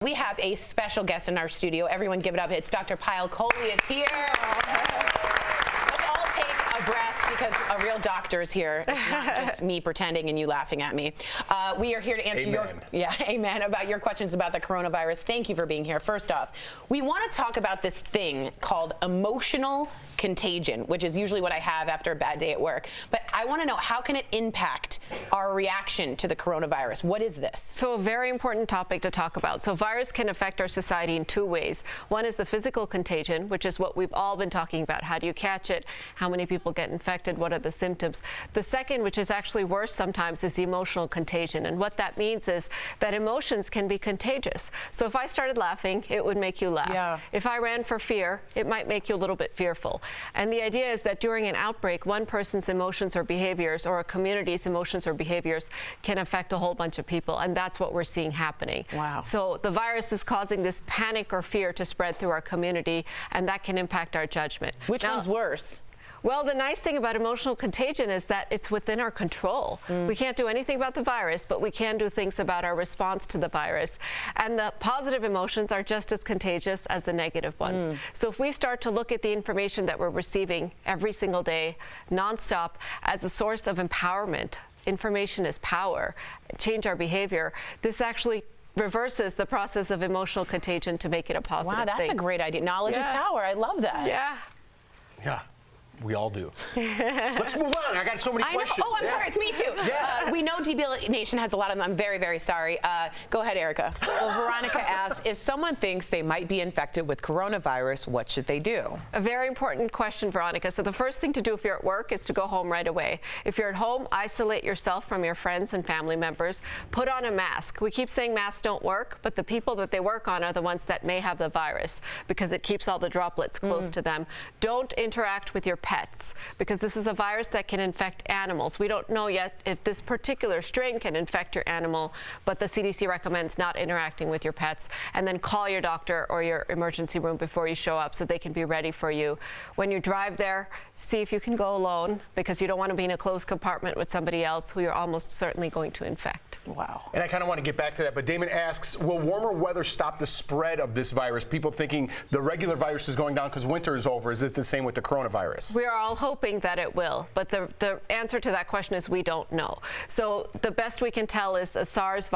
We have a special guest in our studio. Everyone give it up. It's Dr. Payal Kohli is here. Let's all take a breath because a real doctor is here. It's not just me pretending and you laughing at me. We are here to answer amen, about your questions about the coronavirus. Thank you for being here. First off, we want to talk about this thing called emotional contagion, which is usually what I have after a bad day at work. But I want to know, how can it impact our reaction to the coronavirus? What is this? So a very important topic to talk about. So virus can affect our society in two ways. One is the physical contagion, which is what we've all been talking about. How do you catch it? How many people get infected? What are the symptoms? The second, which is actually worse sometimes, is the emotional contagion. And what that means is that emotions can be contagious. So if I started laughing, it would make you laugh. Yeah. If I ran for fear, it might make you a little bit fearful. And the idea is that during an outbreak, one person's emotions or behaviors or a community's emotions or behaviors can affect a whole bunch of people. And that's what we're seeing happening. Wow. So the virus is causing this panic or fear to spread through our community, and that can impact our judgment. Which one's worse? Well, the nice thing about emotional contagion is that it's within our control. We can't do anything about the virus, but we can do things about our response to the virus. And the positive emotions are just as contagious as the negative ones. So if we start to look at the information that we're receiving every single day, nonstop, as a source of empowerment, information is power, change our behavior, this actually reverses the process of emotional contagion to make it a positive thing. Wow, that's a great idea. Knowledge is power. I love that. Yeah. Yeah. We all do. Let's move on. I got so many questions. Oh, I'm sorry. It's me too. Yeah. We know DB Nation has a lot of them. I'm very, very sorry. Go ahead, Erica. Well, Veronica asks, if someone thinks they might be infected with coronavirus, what should they do? A very important question, Veronica. So the first thing to do if you're at work is to go home right away. If you're at home, isolate yourself from your friends and family members. Put on a mask. We keep saying masks don't work, but the people that they work on are the ones that may have the virus because it keeps all the droplets close to them. Don't interact with your pets, because this is a virus that can infect animals. We don't know yet if this particular strain can infect your animal, but the CDC recommends not interacting with your pets. And then call your doctor or your emergency room before you show up so they can be ready for you. When you drive there, see if you can go alone, because you don't want to be in a closed compartment with somebody else who you're almost certainly going to infect. Wow. And I kind of want to get back to that, but Damon asks, will warmer weather stop the spread of this virus? People thinking the regular virus is going down because winter is over. Is it the same with the coronavirus? We are all hoping that it will, but the answer to that question is we don't know. So the best we can tell is a SARS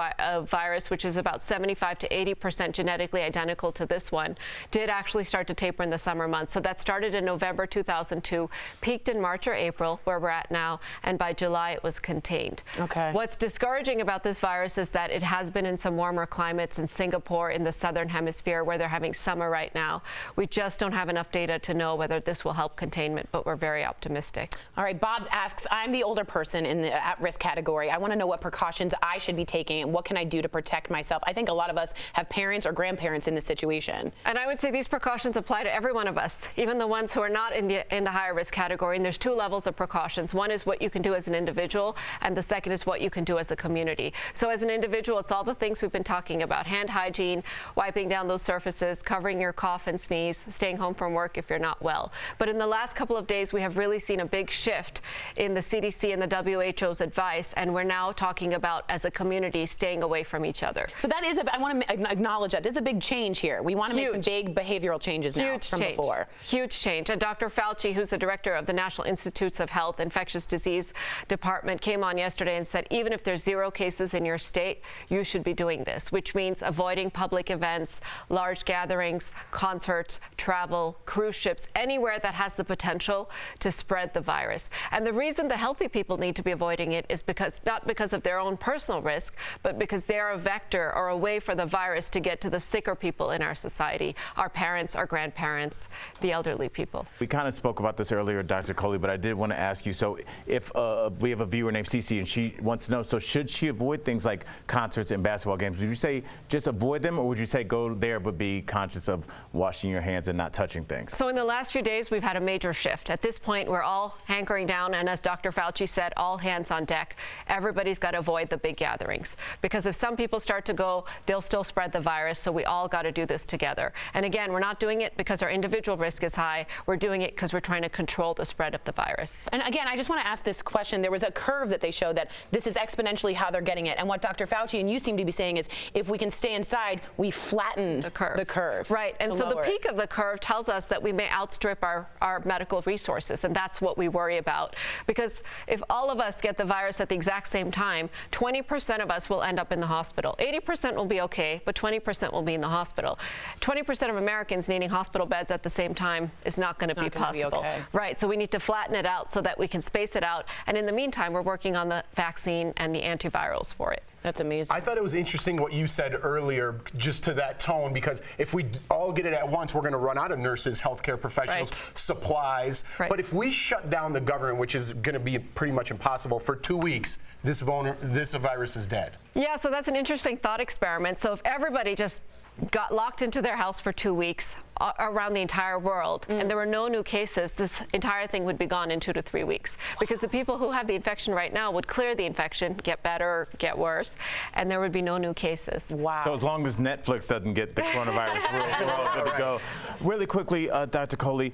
virus, which is about 75 to 80% genetically identical to this one, did actually start to taper in the summer months. So that started in November 2002, peaked in March or April, where we're at now, and by July it was contained. Okay. What's discouraging about this virus is that it has been in some warmer climates in Singapore, in the southern hemisphere, where they're having summer right now. We just don't have enough data to know whether this will help containment, but we're very optimistic. All right, Bob asks, I'm the older person in the at-risk category. I want to know what precautions I should be taking and what can I do to protect myself. I think a lot of us have parents or grandparents in this situation. And I would say these precautions apply to every one of us, even the ones who are not in the higher risk category. And there's two levels of precautions. One is what you can do as an individual, and the second is what you can do as a community. So as an individual, it's all the things we've been talking about: hand hygiene, wiping down those surfaces, covering your cough and sneeze, staying home from work if you're not well. But in the last couple of days, we have really seen a big shift in the CDC and the WHO's advice, and we're now talking about, as a community, staying away from each other. So that is, I want to acknowledge that. There's a big change here. We want to make some big behavioral changes now from before. Huge change. And Dr. Fauci, who's the director of the National Institutes of Health Infectious Disease Department, came on yesterday and said, even if there's 0 cases in your state, you should be doing this, which means avoiding public events, large gatherings, concerts, travel, cruise ships, anywhere that has the potential to spread the virus. And the reason the healthy people need to be avoiding it is not because of their own personal risk, but because they're a vector or a way for the virus to get to the sicker people in our society, our parents, our grandparents, the elderly people. We kind of spoke about this earlier, Dr. Kohli, but I did want to ask you, so if we have a viewer named Cece and she wants to know, so should she avoid things like concerts and basketball games? Would you say just avoid them, or would you say go there but be conscious of washing your hands and not touching things? So in the last few days, we've had a major shift. shift. At this point, we're all hankering down, and as Dr. Fauci said, all hands on deck. Everybody's got to avoid the big gatherings, because if some people start to go, they'll still spread the virus, so we all got to do this together. And again, we're not doing it because our individual risk is high. We're doing it because we're trying to control the spread of the virus. And again, I just want to ask this question. There was a curve that they showed that this is exponentially how they're getting it. And what Dr. Fauci and you seem to be saying is if we can stay inside, we flatten the curve. Right. And so the peak of the curve tells us that we may outstrip our medical resources. And that's what we worry about. Because if all of us get the virus at the exact same time, 20% of us will end up in the hospital. 80% will be okay, but 20% will be in the hospital. 20% of Americans needing hospital beds at the same time is not going to be possible. Okay. Right. So we need to flatten it out so that we can space it out. And in the meantime, we're working on the vaccine and the antivirals for it. That's amazing. I thought it was interesting what you said earlier, just to that tone, because if we all get it at once, we're going to run out of nurses, healthcare professionals, supplies. Right. But if we shut down the government, which is going to be pretty much impossible, for 2 weeks, this virus is dead. Yeah, so that's an interesting thought experiment. So if everybody just got locked into their house for 2 weeks around the entire world, and there were no new cases, this entire thing would be gone in 2 to 3 weeks. Because the people who have the infection right now would clear the infection, get better, get worse, and there would be no new cases. Wow. So as long as Netflix doesn't get the coronavirus, we're all good to go. Really quickly, Dr. Kohli,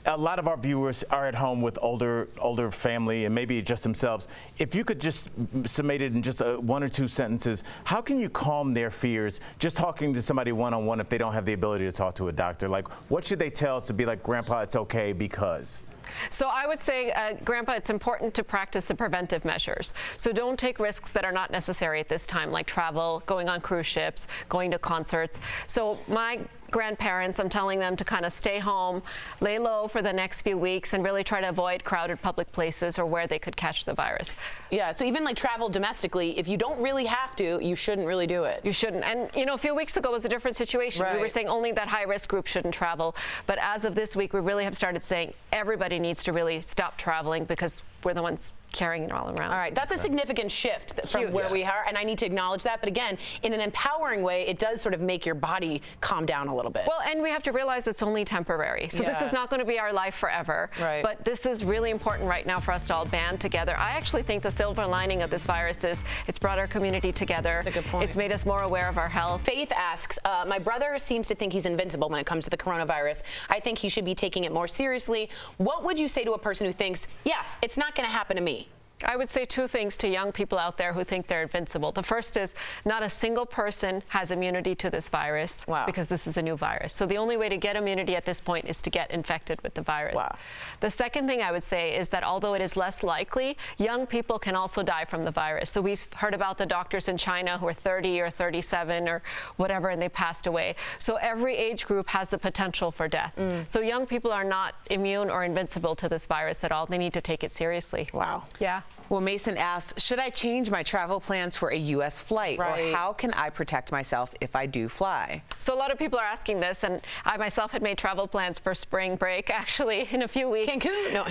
a lot of our viewers are at home with older family and maybe just themselves. If you could just summate it in just 1 or 2 sentences, how can you calm their fears just talking to somebody one-on-one if they don't have the ability to talk to a doctor? Like, what should they tell us to be like, Grandpa, it's okay because? So I would say, Grandpa, it's important to practice the preventive measures. So don't take risks that are not necessary at this time, like travel, going on cruise ships, going to concerts. So my grandparents, I'm telling them to kind of stay home, lay low for the next few weeks, and really try to avoid crowded public places or where they could catch the virus. Yeah, so even like travel domestically, if you don't really have to, you shouldn't really do it. You shouldn't. And, you know, a few weeks ago was a different situation. Right. We were saying only that high-risk group shouldn't travel. But as of this week, we really have started saying everybody needs to really stop traveling because we're the ones carrying it all around. All right, that's a significant shift from where we are, and I need to acknowledge that. But again, in an empowering way, it does sort of make your body calm down a little bit. Well, and we have to realize it's only temporary. So this is not going to be our life forever. Right. But this is really important right now for us to all band together. I actually think the silver lining of this virus is it's brought our community together. That's a good point. It's made us more aware of our health. Faith asks, my brother seems to think he's invincible when it comes to the coronavirus. I think he should be taking it more seriously. What would you say to a person who thinks, yeah, it's not going to happen to me? I would say 2 things to young people out there who think they're invincible. The first is not a single person has immunity to this virus because this is a new virus. So the only way to get immunity at this point is to get infected with the virus. Wow. The second thing I would say is that although it is less likely, young people can also die from the virus. So we've heard about the doctors in China who are 30 or 37 or whatever, and they passed away. So every age group has the potential for death. So young people are not immune or invincible to this virus at all. They need to take it seriously. Wow. Yeah. Well, Mason asks, should I change my travel plans for a U.S. flight? Right. Or how can I protect myself if I do fly? So a lot of people are asking this, and I myself had made travel plans for spring break, actually, in a few weeks. Cancun? No.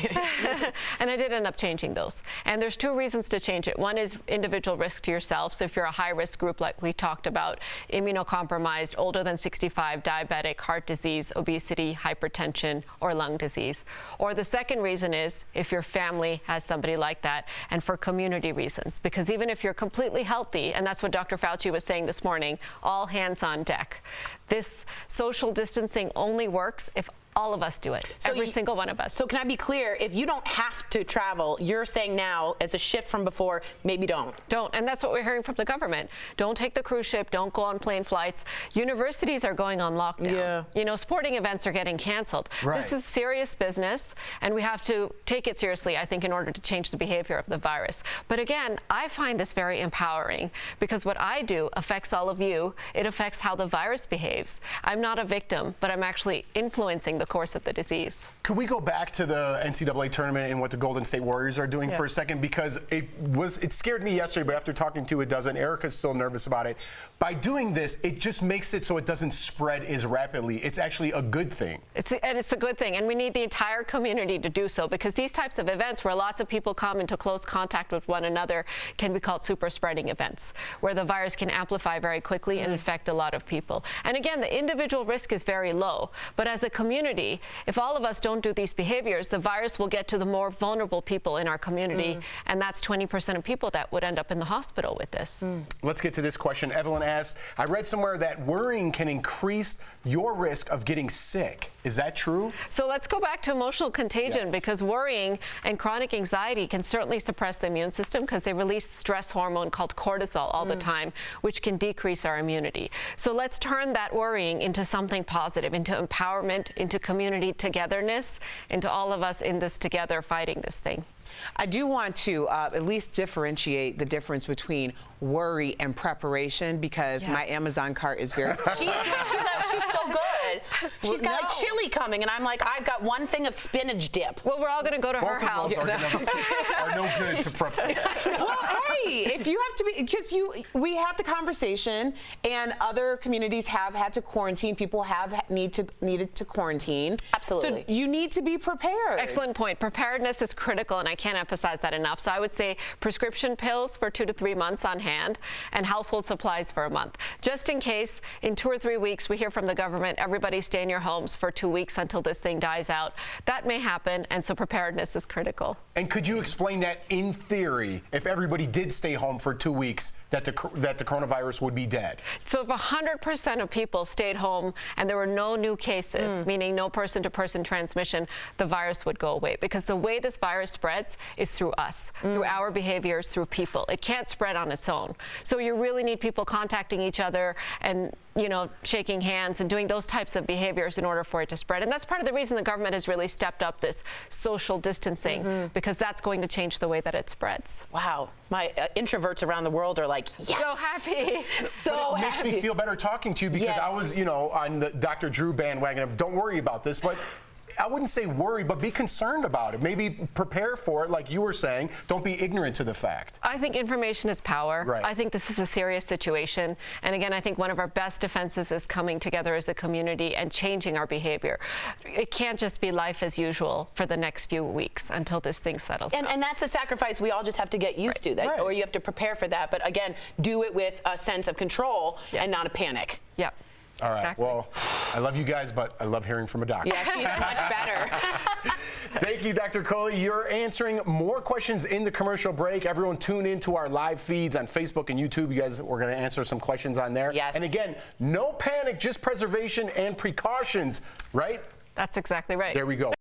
And I did end up changing those. And there's 2 reasons to change it. One is individual risk to yourself. So if you're a high-risk group like we talked about, immunocompromised, older than 65, diabetic, heart disease, obesity, hypertension, or lung disease. Or the second reason is if your family has somebody like that, and for community reasons. Because even if you're completely healthy, and that's what Dr. Fauci was saying this morning, all hands on deck. This social distancing only works if all of us do it, every single one of us. So can I be clear, if you don't have to travel, you're saying now, as a shift from before, maybe don't. Don't, and that's what we're hearing from the government. Don't take the cruise ship, don't go on plane flights. Universities are going on lockdown. Yeah. You know, sporting events are getting canceled. Right. This is serious business, and we have to take it seriously, I think, in order to change the behavior of the virus. But again, I find this very empowering, because what I do affects all of you. It affects how the virus behaves. I'm not a victim, but I'm actually influencing the course of the disease. Could we go back to the NCAA tournament and what the Golden State Warriors are doing for a second? Because it scared me yesterday, but after talking to a dozen, Erica's still nervous about it. By doing this, it just makes it so it doesn't spread as rapidly. It's actually a good thing. It's a good thing, and we need the entire community to do so, because these types of events where lots of people come into close contact with one another can be called super spreading events, where the virus can amplify very quickly and infect a lot of people. And again, the individual risk is very low, but as a community, community, if all of us don't do these behaviors, the virus will get to the more vulnerable people in our community, and that's 20% of people that would end up in the hospital with this. Let's get to this question. Evelyn asks, I read somewhere that worrying can increase your risk of getting sick. Is that true? So let's go back to emotional contagion, because worrying and chronic anxiety can certainly suppress the immune system because they release stress hormone called cortisol all the time, which can decrease our immunity. So let's turn that worrying into something positive, into empowerment, into community togetherness, into all of us in this together fighting this thing. I do want to at least differentiate the difference between worry and preparation, because my Amazon cart is very... She's so good. She's got like chili coming, and I'm like, I've got one thing of spinach dip. Well, we're all going to go to her house. Both of those are no good to prep. Well, hey, if you have to be, because we had the conversation, and other communities have had to quarantine. People have needed to quarantine. Absolutely. So you need to be prepared. Excellent point. Preparedness is critical, and I can't emphasize that enough. So I would say prescription pills for 2 to 3 months on hand, and household supplies for a month. Just in case, in 2 or 3 weeks, we hear from the government, everybody stay in your homes for 2 weeks until this thing dies out. That may happen, and so preparedness is critical. And could you explain that in theory, if everybody did stay home for 2 weeks, that the coronavirus would be dead? So if 100% of people stayed home and there were no new cases, meaning no person-to-person transmission, the virus would go away. Because the way this virus spreads is through us, through our behaviors, through people. It can't spread on its own. So you really need people contacting each other and, you know, shaking hands and doing those types of behaviors in order for it to spread. And that's part of the reason the government has really stepped up this social distancing, because that's going to change the way that it spreads. Wow. My introverts around the world are like, yes. So happy. So It makes me feel better talking to you, because I was, you know, on the Dr. Drew bandwagon of don't worry about this, but I wouldn't say worry, but be concerned about it. Maybe prepare for it, like you were saying. Don't be ignorant to the fact. I think information is power. Right. I think this is a serious situation. And again, I think one of our best defenses is coming together as a community and changing our behavior. It can't just be life as usual for the next few weeks until this thing settles down. And that's a sacrifice we all just have to get used to, that, or you have to prepare for that. But again, do it with a sense of control and not a panic. Yep. All right. Exactly. Well, I love you guys, but I love hearing from a doctor. Yeah, she's much better. Thank you, Dr. Kohli. You're answering more questions in the commercial break. Everyone tune in to our live feeds on Facebook and YouTube. You guys, we're going to answer some questions on there. Yes. And again, no panic, just preservation and precautions, right? That's exactly right. There we go.